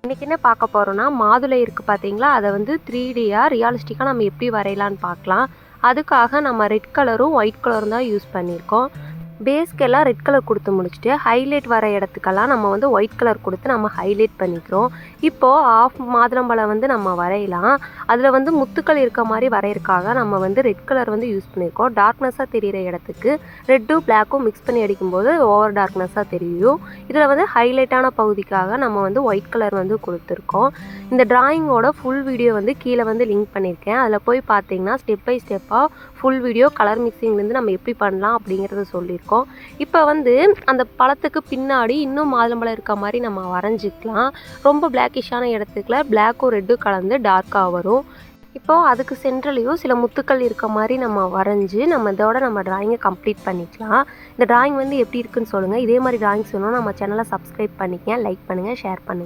இன்றைக்கி என்ன பார்க்க போகிறோன்னா, மாதுளை இருக்குது பார்த்தீங்களா, அதை வந்து 3Dயாக ரியலிஸ்டிக்காக நம்ம எப்படி வரையலான்னு பார்க்கலாம். அதுக்காக நம்ம ரெட் கலரும் ஒயிட் கலரும் தான் யூஸ் பண்ணியிருக்கோம். பேஸ்க்கெல்லாம் ரெட் கலர் கொடுத்து முடிச்சுட்டு ஹைலைட் வர இடத்துக்கெல்லாம் நம்ம வந்து ஒயிட் கலர் கொடுத்து நம்ம ஹைலைட் பண்ணிக்கிறோம். இப்போது ஆஃப் மாதுளம்பழம் வந்து நம்ம வரையலாம். அதில் வந்து முத்துக்கள் இருக்க மாதிரி வரையறதுக்காக நம்ம வந்து ரெட் கலர் வந்து யூஸ் பண்ணியிருக்கோம். டார்க்னஸாக தெரிகிற இடத்துக்கு ரெட்டும் பிளாக்கும் மிக்ஸ் பண்ணி அடிக்கும்போது ஓவர் டார்க்னஸாக தெரியும். இதில் வந்து ஹைலைட்டான பகுதிக்காக நம்ம வந்து ஒயிட் கலர் வந்து கொடுத்துருக்கோம். இந்த டிராயிங்கோட ஃபுல் வீடியோ வந்து கீழே வந்து லிங்க் பண்ணியிருக்கேன். அதில் போய் பார்த்தீங்கன்னா ஸ்டெப் பை ஸ்டெப்பாக ஃபுல் வீடியோ கலர் மிக்சிங்லேருந்து நம்ம எப்படி பண்ணலாம் அப்படிங்கிறத சொல்லியிருக்கோம். இப்போ வந்து அந்த பழத்துக்கு பின்னாடி இன்னும் மாதுளம்பழம் இருக்க மாதிரி நம்ம வரைஞ்சிக்கலாம். ரொம்ப பிளாக்கிஷான இடத்துக்குள்ள பிளாக்கும் ரெட்டும் கலந்து டார்க்காக வரும். இப்போது அதுக்கு சென்ட்ரலையும் சில முத்துக்கள் இருக்க மாதிரி நம்ம வரைஞ்சி இதோட நம்ம டிராயிங்கை கம்ப்ளீட் பண்ணிக்கலாம். இந்த டிராயிங் வந்து எப்படி இருக்குன்னு சொல்லுங்கள். இதே மாதிரி டிராயிங்ஸ் வேணும் நம்ம சேனலை சப்ஸ்கிரைப் பண்ணிக்கங்க, லைக் பண்ணுங்கள், ஷேர் பண்ணுங்கள்.